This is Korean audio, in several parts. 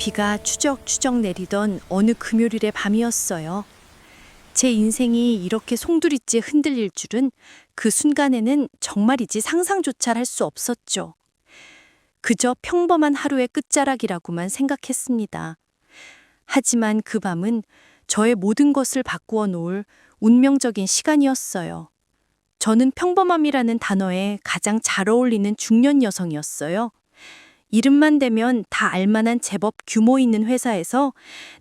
비가 추적추적 내리던 어느 금요일의 밤이었어요. 제 인생이 이렇게 송두리째 흔들릴 줄은 그 순간에는 정말이지 상상조차 할 수 없었죠. 그저 평범한 하루의 끝자락이라고만 생각했습니다. 하지만 그 밤은 저의 모든 것을 바꾸어 놓을 운명적인 시간이었어요. 저는 평범함이라는 단어에 가장 잘 어울리는 중년 여성이었어요. 이름만 대면 다 알만한 제법 규모 있는 회사에서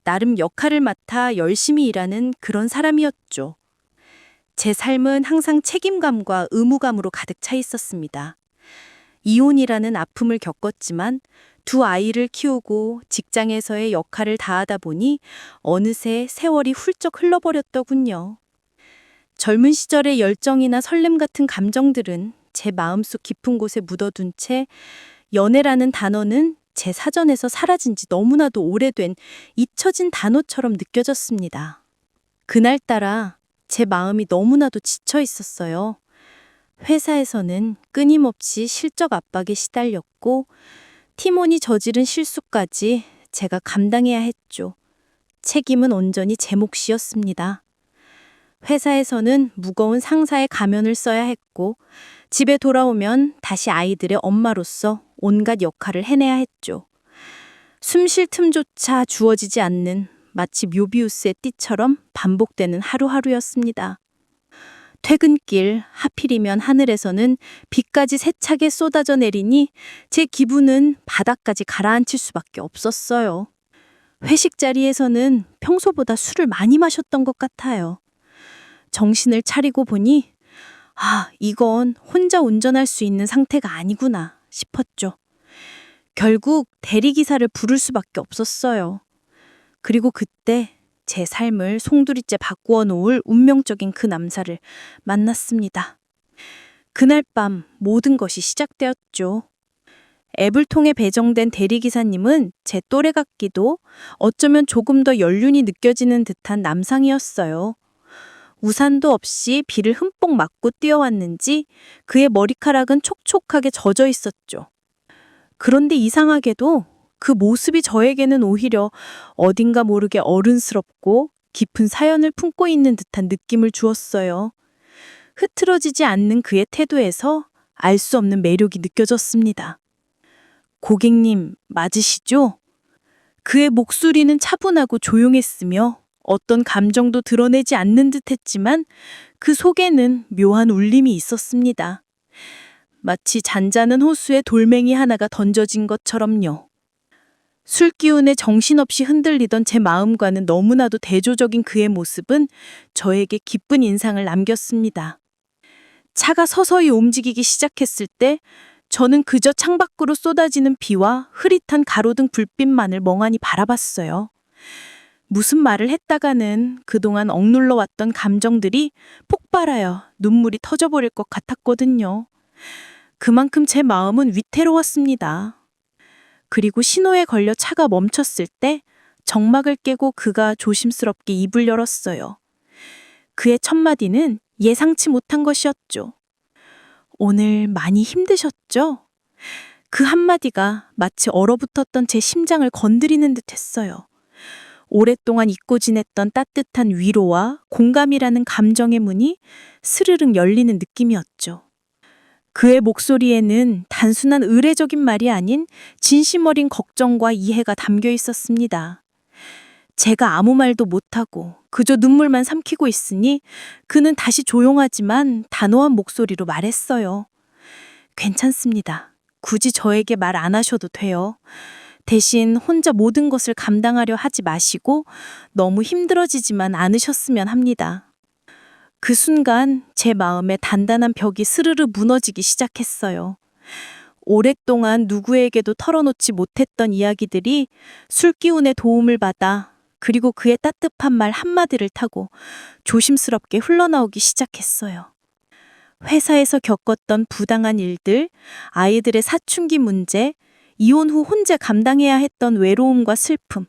나름 역할을 맡아 열심히 일하는 그런 사람이었죠. 제 삶은 항상 책임감과 의무감으로 가득 차 있었습니다. 이혼이라는 아픔을 겪었지만 두 아이를 키우고 직장에서의 역할을 다하다 보니 어느새 세월이 훌쩍 흘러버렸더군요. 젊은 시절의 열정이나 설렘 같은 감정들은 제 마음속 깊은 곳에 묻어둔 채 연애라는 단어는 제 사전에서 사라진 지 너무나도 오래된 잊혀진 단어처럼 느껴졌습니다. 그날따라 제 마음이 너무나도 지쳐 있었어요. 회사에서는 끊임없이 실적 압박에 시달렸고 팀원이 저지른 실수까지 제가 감당해야 했죠. 책임은 온전히 제 몫이었습니다. 회사에서는 무거운 상사의 가면을 써야 했고 집에 돌아오면 다시 아이들의 엄마로서 온갖 역할을 해내야 했죠. 숨 쉴 틈조차 주어지지 않는 마치 묘비우스의 띠처럼 반복되는 하루하루였습니다. 퇴근길 하필이면 하늘에서는 비까지 세차게 쏟아져 내리니 제 기분은 바닥까지 가라앉힐 수밖에 없었어요. 회식 자리에서는 평소보다 술을 많이 마셨던 것 같아요. 정신을 차리고 보니 이건 혼자 운전할 수 있는 상태가 아니구나 싶었죠. 결국 대리기사를 부를 수밖에 없었어요. 그리고 그때 제 삶을 송두리째 바꾸어 놓을 운명적인 그 남자를 만났습니다. 그날 밤 모든 것이 시작되었죠. 앱을 통해 배정된 대리기사님은 제 또래 같기도 어쩌면 조금 더 연륜이 느껴지는 듯한 남상이었어요. 우산도 없이 비를 흠뻑 맞고 뛰어왔는지 그의 머리카락은 촉촉하게 젖어 있었죠. 그런데 이상하게도 그 모습이 저에게는 오히려 어딘가 모르게 어른스럽고 깊은 사연을 품고 있는 듯한 느낌을 주었어요. 흐트러지지 않는 그의 태도에서 알 수 없는 매력이 느껴졌습니다. 고객님, 맞으시죠? 그의 목소리는 차분하고 조용했으며 어떤 감정도 드러내지 않는 듯 했지만 그 속에는 묘한 울림이 있었습니다. 마치 잔잔한 호수에 돌멩이 하나가 던져진 것처럼요. 술 기운에 정신없이 흔들리던 제 마음과는 너무나도 대조적인 그의 모습은 저에게 기쁜 인상을 남겼습니다. 차가 서서히 움직이기 시작했을 때 저는 그저 창밖으로 쏟아지는 비와 흐릿한 가로등 불빛만을 멍하니 바라봤어요. 무슨 말을 했다가는 그동안 억눌러 왔던 감정들이 폭발하여 눈물이 터져버릴 것 같았거든요. 그만큼 제 마음은 위태로웠습니다. 그리고 신호에 걸려 차가 멈췄을 때 정막을 깨고 그가 조심스럽게 입을 열었어요. 그의 첫마디는 예상치 못한 것이었죠. 오늘 많이 힘드셨죠? 그 한마디가 마치 얼어붙었던 제 심장을 건드리는 듯 했어요. 오랫동안 잊고 지냈던 따뜻한 위로와 공감이라는 감정의 문이 스르륵 열리는 느낌이었죠. 그의 목소리에는 단순한 의례적인 말이 아닌 진심 어린 걱정과 이해가 담겨 있었습니다. 제가 아무 말도 못하고 그저 눈물만 삼키고 있으니 그는 다시 조용하지만 단호한 목소리로 말했어요. 괜찮습니다. 굳이 저에게 말 안 하셔도 돼요. 대신 혼자 모든 것을 감당하려 하지 마시고 너무 힘들어지지만 않으셨으면 합니다. 그 순간 제 마음에 단단한 벽이 스르르 무너지기 시작했어요. 오랫동안 누구에게도 털어놓지 못했던 이야기들이 술기운의 도움을 받아 그리고 그의 따뜻한 말 한마디를 타고 조심스럽게 흘러나오기 시작했어요. 회사에서 겪었던 부당한 일들, 아이들의 사춘기 문제, 이혼 후 혼자 감당해야 했던 외로움과 슬픔,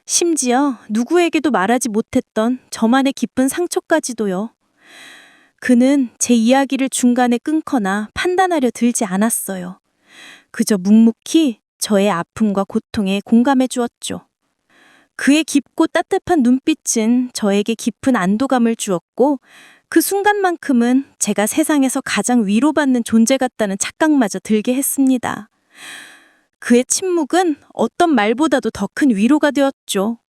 심지어 누구에게도 말하지 못했던 저만의 깊은 상처까지도요. 그는 제 이야기를 중간에 끊거나 판단하려 들지 않았어요. 그저 묵묵히 저의 아픔과 고통에 공감해 주었죠. 그의 깊고 따뜻한 눈빛은 저에게 깊은 안도감을 주었고 그 순간만큼은 제가 세상에서 가장 위로받는 존재 같다는 착각마저 들게 했습니다. 그의 침묵은 어떤 말보다도 더 큰 위로가 되었죠.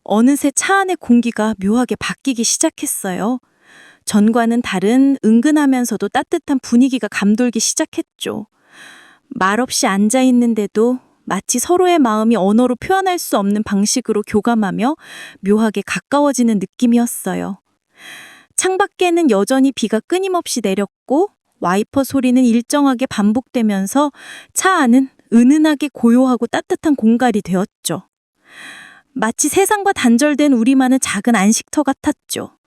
어느새 차 안의 공기가 묘하게 바뀌기 시작했어요. 전과는 다른 은근하면서도 따뜻한 분위기가 감돌기 시작했죠. 말없이 앉아 있는데도 마치 서로의 마음이 언어로 표현할 수 없는 방식으로 교감하며 묘하게 가까워지는 느낌이었어요. 창밖에는 여전히 비가 끊임없이 내렸고 와이퍼 소리는 일정하게 반복되면서 차 안은 은은하게 고요하고 따뜻한 공간이 되었죠. 마치 세상과 단절된 우리만의 작은 안식터 같았죠.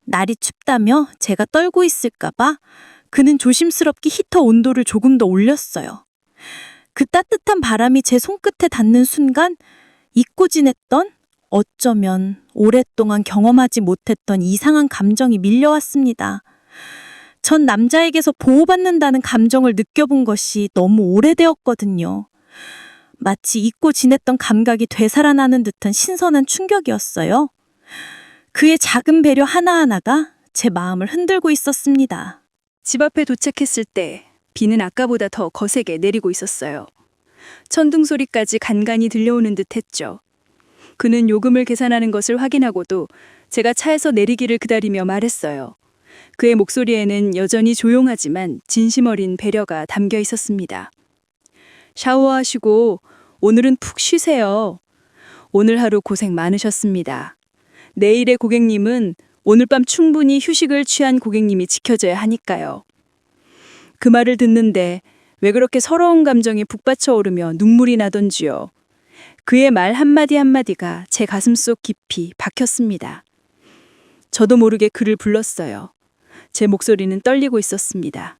날이 춥다며 제가 떨고 있을까봐 그는 조심스럽게 히터 온도를 조금 더 올렸어요. 그 따뜻한 바람이 제 손끝에 닿는 순간 잊고 지냈던, 어쩌면 오랫동안 경험하지 못했던 이상한 감정이 밀려왔습니다. 전 남자에게서 보호받는다는 감정을 느껴본 것이 너무 오래되었거든요. 마치 잊고 지냈던 감각이 되살아나는 듯한 신선한 충격이었어요. 그의 작은 배려 하나하나가 제 마음을 흔들고 있었습니다. 집 앞에 도착했을 때 비는 아까보다 더 거세게 내리고 있었어요. 천둥 소리까지 간간히 들려오는 듯 했죠. 그는 요금을 계산하는 것을 확인하고도 제가 차에서 내리기를 기다리며 말했어요. 그의 목소리에는 여전히 조용하지만 진심 어린 배려가 담겨 있었습니다. 샤워하시고 오늘은 푹 쉬세요. 오늘 하루 고생 많으셨습니다. 내일의 고객님은 오늘 밤 충분히 휴식을 취한 고객님이 지켜져야 하니까요. 그 말을 듣는데 왜 그렇게 서러운 감정이 북받쳐 오르며 눈물이 나던지요. 그의 말 한마디 한마디가 제 가슴속 깊이 박혔습니다. 저도 모르게 그를 불렀어요. 제 목소리는 떨리고 있었습니다.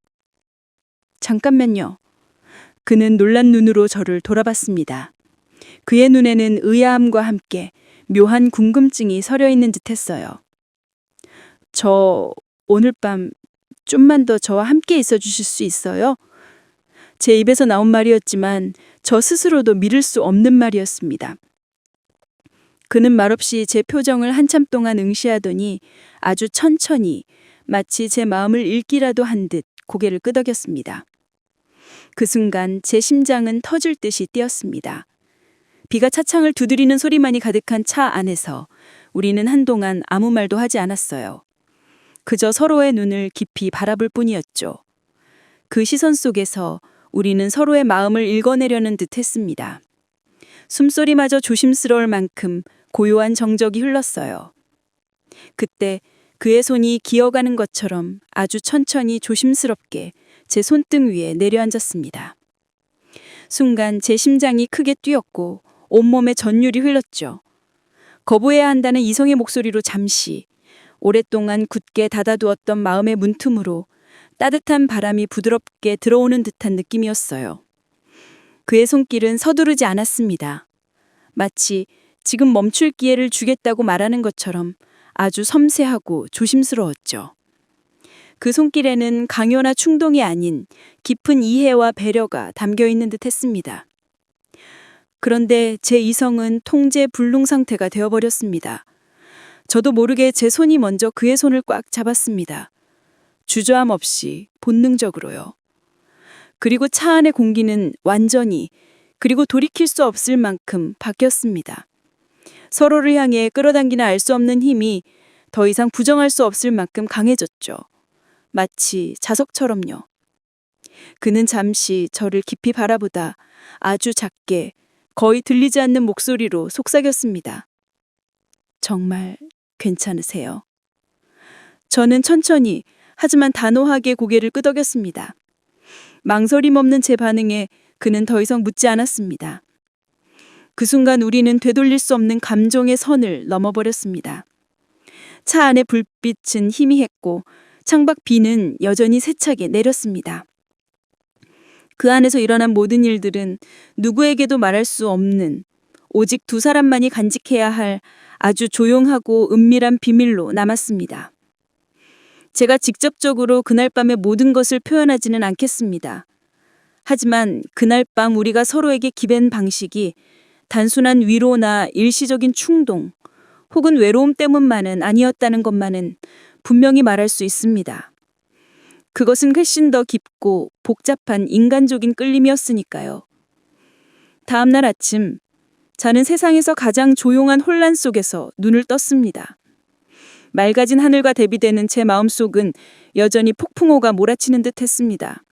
잠깐만요. 그는 놀란 눈으로 저를 돌아봤습니다. 그의 눈에는 의아함과 함께 묘한 궁금증이 서려 있는 듯했어요. 저 오늘 밤 좀만 더 저와 함께 있어 주실 수 있어요? 제 입에서 나온 말이었지만 저 스스로도 믿을 수 없는 말이었습니다. 그는 말없이 제 표정을 한참 동안 응시하더니 아주 천천히 마치 제 마음을 읽기라도 한 듯 고개를 끄덕였습니다. 그 순간 제 심장은 터질 듯이 뛰었습니다. 비가 차창을 두드리는 소리만이 가득한 차 안에서 우리는 한동안 아무 말도 하지 않았어요. 그저 서로의 눈을 깊이 바라볼 뿐이었죠. 그 시선 속에서 우리는 서로의 마음을 읽어내려는 듯 했습니다. 숨소리마저 조심스러울 만큼 고요한 정적이 흘렀어요. 그때 그의 손이 기어가는 것처럼 아주 천천히 조심스럽게 제 손등 위에 내려앉았습니다. 순간 제 심장이 크게 뛰었고 온몸에 전율이 흘렀죠. 거부해야 한다는 이성의 목소리로 잠시 오랫동안 굳게 닫아두었던 마음의 문틈으로 따뜻한 바람이 부드럽게 들어오는 듯한 느낌이었어요. 그의 손길은 서두르지 않았습니다. 마치 지금 멈출 기회를 주겠다고 말하는 것처럼 아주 섬세하고 조심스러웠죠. 그 손길에는 강요나 충동이 아닌 깊은 이해와 배려가 담겨 있는 듯 했습니다. 그런데 제 이성은 통제 불능 상태가 되어버렸습니다. 저도 모르게 제 손이 먼저 그의 손을 꽉 잡았습니다. 주저함 없이 본능적으로요. 그리고 차 안의 공기는 완전히 그리고 돌이킬 수 없을 만큼 바뀌었습니다. 서로를 향해 끌어당기나 알 수 없는 힘이 더 이상 부정할 수 없을 만큼 강해졌죠. 마치 자석처럼요. 그는 잠시 저를 깊이 바라보다 아주 작게 거의 들리지 않는 목소리로 속삭였습니다. 정말 괜찮으세요? 저는 천천히 하지만 단호하게 고개를 끄덕였습니다. 망설임 없는 제 반응에 그는 더 이상 묻지 않았습니다. 그 순간 우리는 되돌릴 수 없는 감정의 선을 넘어버렸습니다. 차 안의 불빛은 희미했고 창밖 비는 여전히 세차게 내렸습니다. 그 안에서 일어난 모든 일들은 누구에게도 말할 수 없는 오직 두 사람만이 간직해야 할 아주 조용하고 은밀한 비밀로 남았습니다. 제가 직접적으로 그날 밤의 모든 것을 표현하지는 않겠습니다. 하지만 그날 밤 우리가 서로에게 기댄 방식이 단순한 위로나 일시적인 충동 혹은 외로움 때문만은 아니었다는 것만은 분명히 말할 수 있습니다. 그것은 훨씬 더 깊고 복잡한 인간적인 끌림이었으니까요. 다음 날 아침, 저는 세상에서 가장 조용한 혼란 속에서 눈을 떴습니다. 맑아진 하늘과 대비되는 제 마음속은 여전히 폭풍우가 몰아치는 듯 했습니다.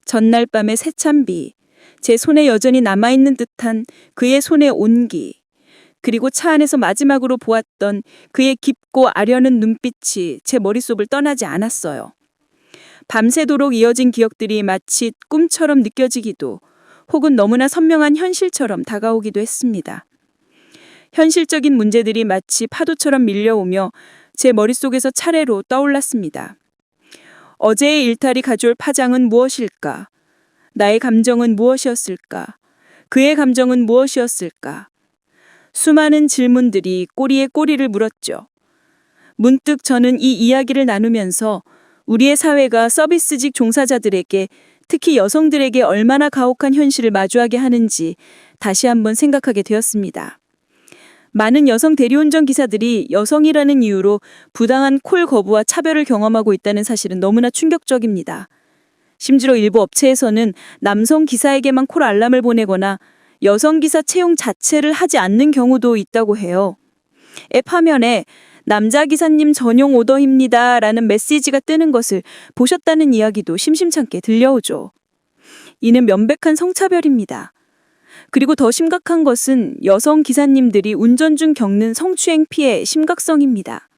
전날 밤의 세찬 비, 제 손에 여전히 남아있는 듯한 그의 손의 온기, 그리고 차 안에서 마지막으로 보았던 그의 깊고 아련한 눈빛이 제 머릿속을 떠나지 않았어요. 밤새도록 이어진 기억들이 마치 꿈처럼 느껴지기도 혹은 너무나 선명한 현실처럼 다가오기도 했습니다. 현실적인 문제들이 마치 파도처럼 밀려오며 제 머릿속에서 차례로 떠올랐습니다. 어제의 일탈이 가져올 파장은 무엇일까? 나의 감정은 무엇이었을까? 그의 감정은 무엇이었을까? 수많은 질문들이 꼬리에 꼬리를 물었죠. 문득 저는 이 이야기를 나누면서 우리의 사회가 서비스직 종사자들에게, 특히 여성들에게 얼마나 가혹한 현실을 마주하게 하는지 다시 한번 생각하게 되었습니다. 많은 여성 대리운전 기사들이 여성이라는 이유로 부당한 콜 거부와 차별을 경험하고 있다는 사실은 너무나 충격적입니다. 심지어 일부 업체에서는 남성 기사에게만 콜 알람을 보내거나 여성 기사 채용 자체를 하지 않는 경우도 있다고 해요. 앱 화면에 남자 기사님 전용 오더입니다 라는 메시지가 뜨는 것을 보셨다는 이야기도 심심찮게 들려오죠. 이는 명백한 성차별입니다. 그리고 더 심각한 것은 여성 기사님들이 운전 중 겪는 성추행 피해 심각성입니다.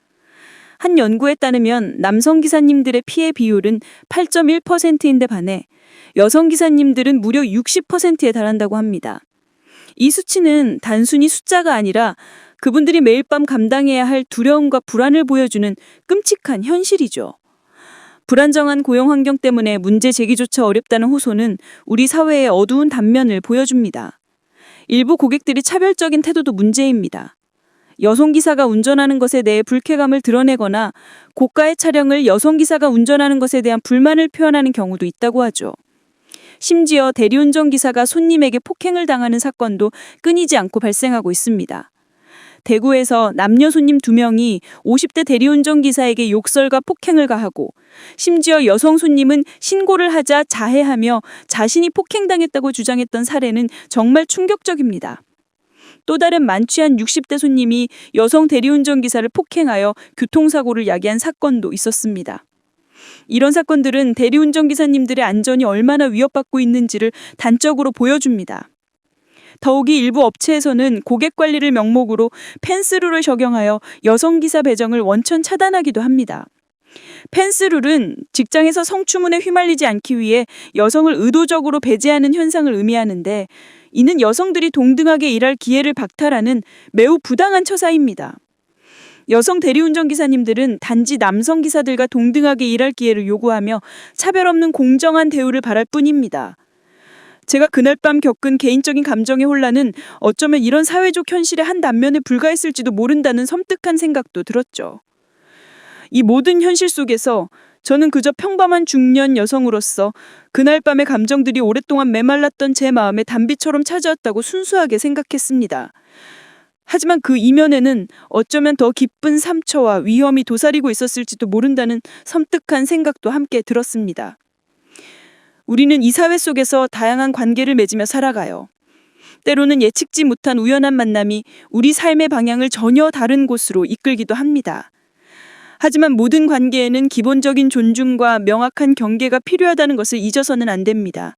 한 연구에 따르면 남성 기사님들의 피해 비율은 8.1%인데 반해 여성 기사님들은 무려 60%에 달한다고 합니다. 이 수치는 단순히 숫자가 아니라 그분들이 매일 밤 감당해야 할 두려움과 불안을 보여주는 끔찍한 현실이죠. 불안정한 고용 환경 때문에 문제 제기조차 어렵다는 호소는 우리 사회의 어두운 단면을 보여줍니다. 일부 고객들이 차별적인 태도도 문제입니다. 여성 기사가 운전하는 것에 대해 불쾌감을 드러내거나 고가의 차량을 여성 기사가 운전하는 것에 대한 불만을 표현하는 경우도 있다고 하죠. 심지어 대리운전 기사가 손님에게 폭행을 당하는 사건도 끊이지 않고 발생하고 있습니다. 대구에서 남녀 손님 2명이 50대 대리운전 기사에게 욕설과 폭행을 가하고 심지어 여성 손님은 신고를 하자 자해하며 자신이 폭행당했다고 주장했던 사례는 정말 충격적입니다. 또 다른 만취한 60대 손님이 여성 대리운전 기사를 폭행하여 교통사고를 야기한 사건도 있었습니다. 이런 사건들은 대리운전 기사님들의 안전이 얼마나 위협받고 있는지를 단적으로 보여줍니다. 더욱이 일부 업체에서는 고객 관리를 명목으로 펜스룰을 적용하여 여성 기사 배정을 원천 차단하기도 합니다. 펜스룰은 직장에서 성추문에 휘말리지 않기 위해 여성을 의도적으로 배제하는 현상을 의미하는데, 이는 여성들이 동등하게 일할 기회를 박탈하는 매우 부당한 처사입니다. 여성 대리운전 기사님들은 단지 남성 기사들과 동등하게 일할 기회를 요구하며 차별 없는 공정한 대우를 바랄 뿐입니다. 제가 그날 밤 겪은 개인적인 감정의 혼란은 어쩌면 이런 사회적 현실의 한 단면에 불과했을지도 모른다는 섬뜩한 생각도 들었죠. 이 모든 현실 속에서 저는 그저 평범한 중년 여성으로서 그날 밤의 감정들이 오랫동안 메말랐던 제 마음에 단비처럼 찾아왔다고 순수하게 생각했습니다. 하지만 그 이면에는 어쩌면 더 깊은 상처와 위험이 도사리고 있었을지도 모른다는 섬뜩한 생각도 함께 들었습니다. 우리는 이 사회 속에서 다양한 관계를 맺으며 살아가요. 때로는 예측지 못한 우연한 만남이 우리 삶의 방향을 전혀 다른 곳으로 이끌기도 합니다. 하지만 모든 관계에는 기본적인 존중과 명확한 경계가 필요하다는 것을 잊어서는 안 됩니다.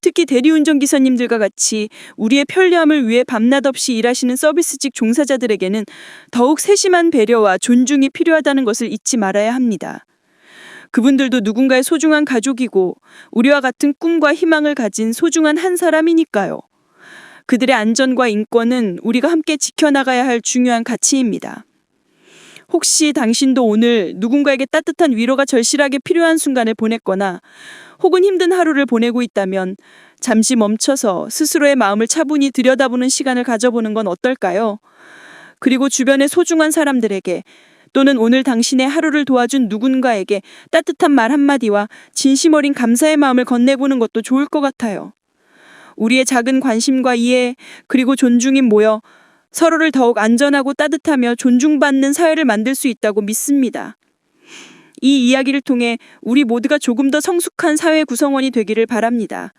특히 대리운전 기사님들과 같이 우리의 편리함을 위해 밤낮 없이 일하시는 서비스직 종사자들에게는 더욱 세심한 배려와 존중이 필요하다는 것을 잊지 말아야 합니다. 그분들도 누군가의 소중한 가족이고 우리와 같은 꿈과 희망을 가진 소중한 한 사람이니까요. 그들의 안전과 인권은 우리가 함께 지켜나가야 할 중요한 가치입니다. 혹시 당신도 오늘 누군가에게 따뜻한 위로가 절실하게 필요한 순간을 보냈거나 혹은 힘든 하루를 보내고 있다면 잠시 멈춰서 스스로의 마음을 차분히 들여다보는 시간을 가져보는 건 어떨까요? 그리고 주변의 소중한 사람들에게 또는 오늘 당신의 하루를 도와준 누군가에게 따뜻한 말 한마디와 진심 어린 감사의 마음을 건네보는 것도 좋을 것 같아요. 우리의 작은 관심과 이해 그리고 존중이 모여 서로를 더욱 안전하고 따뜻하며 존중받는 사회를 만들 수 있다고 믿습니다. 이 이야기를 통해 우리 모두가 조금 더 성숙한 사회 구성원이 되기를 바랍니다.